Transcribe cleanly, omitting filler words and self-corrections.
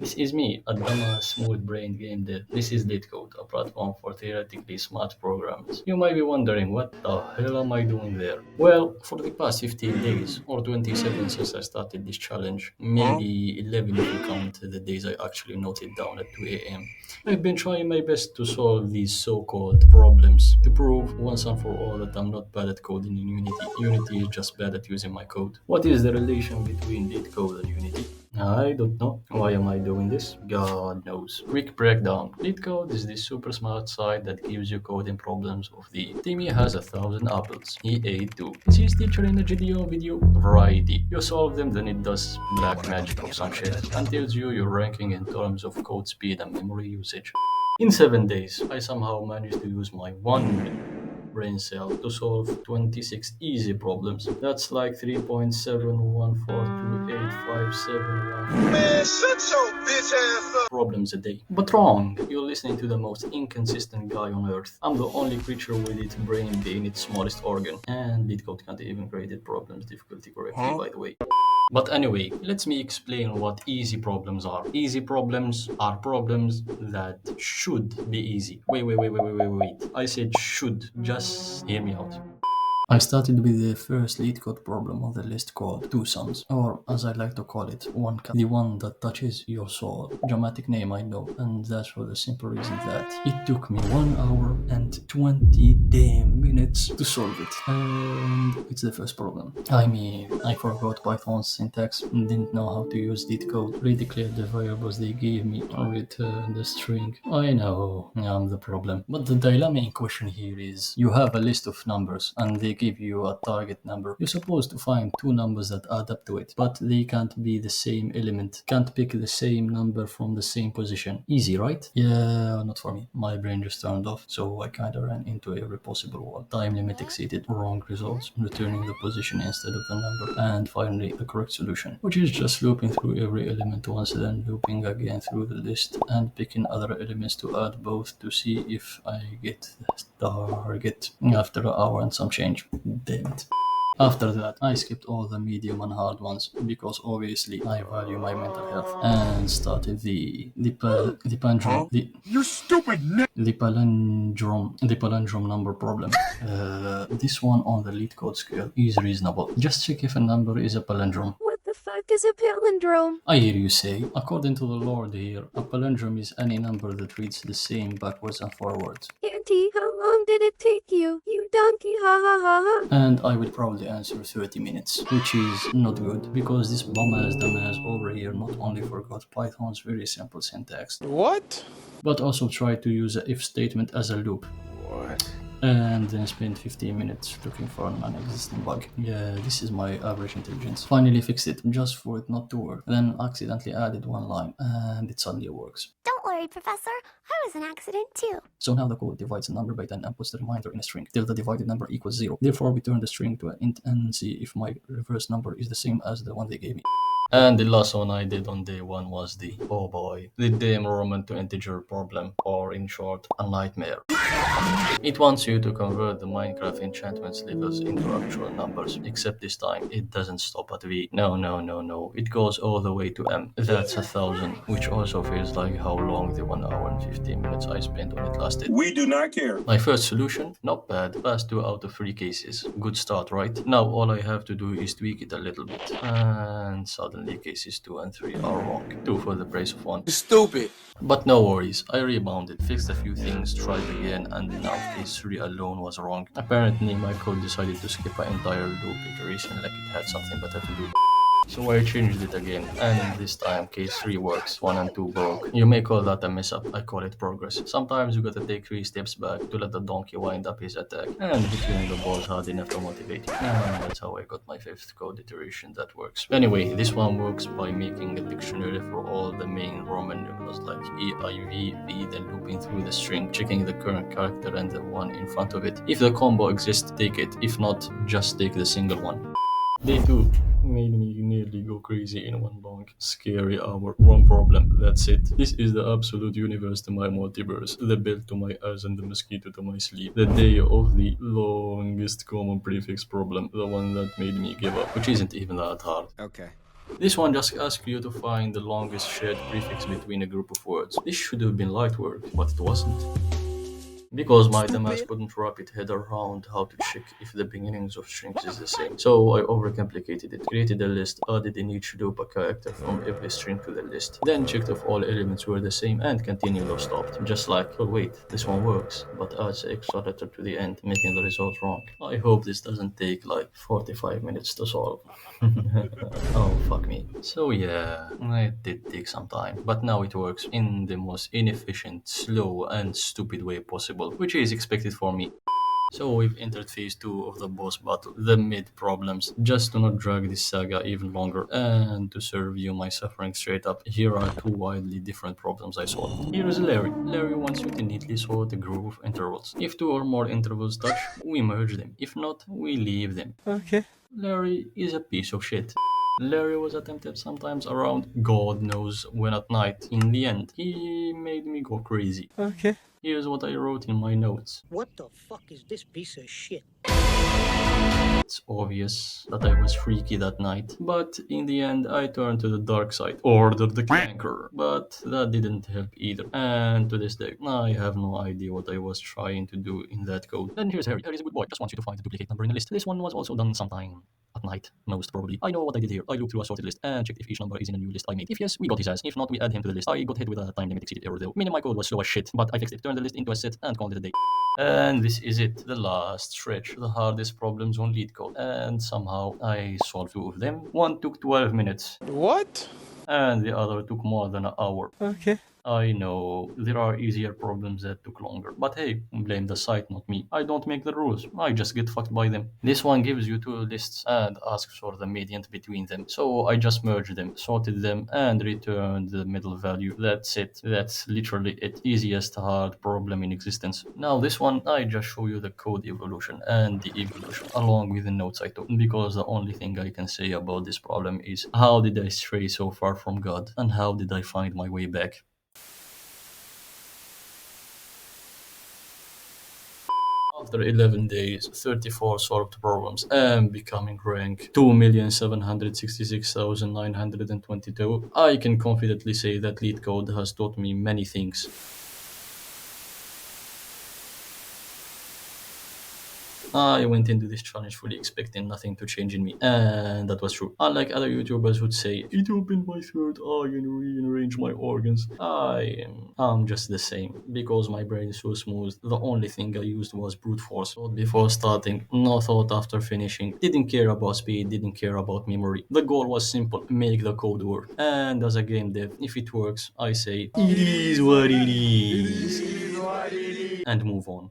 This is me, a dumbass smooth-brained game dev. This is Leetcode, a platform for theoretically smart programmers. You might be wondering, what the hell am I doing there? Well, for the past 15 days, or 27 since I started this challenge, maybe 11 if you count the days I actually noted down at 2 a.m., I've been trying my best to solve these so-called problems, to prove once and for all that I'm not bad at coding in Unity. Unity is just bad at using my code. What is the relation between Leetcode and Unity? I don't know. Why am I doing this? God knows. Quick breakdown. Leetcode is this super smart site that gives you coding problems of the Timmy has 1,000 apples. He ate two. Is his teacher in a video? Variety. You solve them, then it does black magic of some shit and tells you your ranking in terms of code speed and memory usage. In 7 days, I somehow managed to use my one brain cell to solve 26 easy problems. That's like 3.7142857 Man, shut your bitch ass up. problems a day. But wrong! You're listening to the most inconsistent guy on earth. I'm the only creature with its brain being its smallest organ. And Leetcode can't even grade its problems difficulty correctly, by the way. But anyway, let me explain what easy problems are. Easy problems are problems that should be easy. Wait. I said should. Just hear me out. I started with the first lead code problem on the list called two sons, or as I like to call it, one cut. The one that touches your soul. Dramatic name, I know, and that's for the simple reason that it took me 1 hour and 20 damn minutes to solve it. And it's the first problem. I mean, I forgot Python's syntax, didn't know how to use lead code, redeclared the variables they gave me, and returned the string. I know, I'm the problem. But the dilemma in question here is, you have a list of numbers, and they give you a target number. You're supposed to find two numbers that add up to it, but they can't be the same element. Can't pick the same number from the same position. Easy, right? Yeah, not for me. My brain just turned off, so I kinda ran into every possible wall. Time limit exceeded, wrong results, returning the position instead of the number, and finally the correct solution, which is just looping through every element once, then looping again through the list and picking other elements to add both to see if I get the target after an hour and some change. Damn it. After that, I skipped all the medium and hard ones because obviously I value my mental health, and started the palindrome number problem. This one on the lead code scale is reasonable. Just check if a number is a palindrome. What the fuck is a palindrome? I hear you say. According to the Lord here, a palindrome is any number that reads the same backwards and forwards. Auntie, how long did it take you? You donkey, ha ha ha ha. And I will probably answer 30 minutes, which is not good because this dumbass over here not only forgot Python's very simple syntax, What? but also tried to use a if statement as a loop. What? And then spent 15 minutes looking for a non-existent bug. Yeah, this is my average intelligence. Finally fixed it, just for it not to work. Then accidentally added one line, and it suddenly works. Don't worry, Professor. I was an accident too. So now the code divides a number by 10 and puts the remainder in a string, till the divided number equals 0. Therefore, we turn the string to an int and see if my reverse number is the same as the one they gave me. And the last one I did on day one was the damn Roman to integer problem, or in short, a nightmare. It wants you to convert the Minecraft enchantment levels into actual numbers, except this time it doesn't stop at V. No. It goes all the way to M. That's 1,000, which also feels like how long the 1 hour and 15 minutes I spent on it lasted. We do not care. My first solution, not bad, passed 2 out of 3 cases. Good start, right? Now all I have to do is tweak it a little bit, and suddenly cases 2 and 3 are wrong. 2 for the price of 1. Stupid. But no worries, I rebounded, fixed a few things, tried again, and now case 3 alone was wrong. Apparently my code decided to skip an entire loop iteration like it had something better to do. So I changed it again, and this time case 3 works, 1 and 2 broke. You may call that a mess up, I call it progress. Sometimes you gotta take 3 steps back to let the donkey wind up his attack, and hit you in the balls hard enough to motivate you. And that's how I got my 5th code iteration that works. Anyway, this one works by making a dictionary for all the main Roman numerals like E, I, V, then looping through the string, checking the current character and the one in front of it. If the combo exists, take it. If not, just take the single one. Day 2 made me nearly go crazy in one long, scary hour. One problem, that's it. This is the absolute universe to my multiverse, the bell to my eyes and the mosquito to my sleep. The day of the longest common prefix problem, the one that made me give up, which isn't even that hard. Okay. This one just asks you to find the longest shared prefix between a group of words. This should have been light work, but it wasn't. Because my dumbass couldn't wrap its head around how to check if the beginnings of strings is the same. So I overcomplicated it, created a list, added in each loop a character from every string to the list, then checked if all elements were the same and continued or stopped. Just like, oh wait, this one works, but adds an extra letter to the end, making the result wrong. I hope this doesn't take like 45 minutes to solve. Oh, fuck me. So yeah, it did take some time, but now it works in the most inefficient, slow, and stupid way possible, which is expected for me. So we've entered phase 2 of the boss battle, the mid problems. Just to not drag this saga even longer and to serve you my suffering straight up, here are two widely different problems I solved. Here is Larry. Larry wants you to neatly sort a group of intervals. If two or more intervals touch, we merge them. If not, we leave them. Okay. Larry is a piece of shit. Larry was attempted sometimes around God knows when at night. In the end, he made me go crazy. Okay. Here's what I wrote in my notes. What the fuck is this piece of shit? It's obvious that I was freaky that night, but in the end I turned to the dark side, ordered the canker, but that didn't help either. And to this day, I have no idea what I was trying to do in that code. Then here's Harry. Harry's a good boy, just wants you to find the duplicate number in the list. This one was also done sometime at night, most probably. I know what I did here. I looked through a sorted list and checked if each number is in a new list I made. If yes, we got his ass. If not, we add him to the list. I got hit with a time limit exceeded error though. Meaning my code was slow as shit, but I fixed it, turned the list into a set, and called it a day. And this is it, the last stretch, the hardest problems on Leetcode. And somehow I solved two of them. One took 12 minutes, What? and the other took more than an hour. Okay. I know there are easier problems that took longer, but hey, blame the site, not me. I don't make the rules, I just get fucked by them. This one gives you two lists and asks for the median between them, so I just merged them, sorted them, and returned the middle value. That's it. That's literally it. Easiest hard problem in existence. Now this one, I just show you the code evolution and the evolution along with the notes I took, because the only thing I can say about this problem is how did I stray so far from God, and how did I find my way back? After 11 days, 34 solved problems, and becoming rank 2,766,922, I can confidently say that Leetcode has taught me many things. I went into this challenge fully expecting nothing to change in me, and that was true. Unlike other YouTubers who'd say, "It opened my third eye and rearranged my organs," I'm just the same. Because my brain is so smooth, the only thing I used was brute force. Thought before starting, no thought after finishing. Didn't care about speed, didn't care about memory. The goal was simple, make the code work. And as a game dev, if it works, I say, it is what it is, and move on.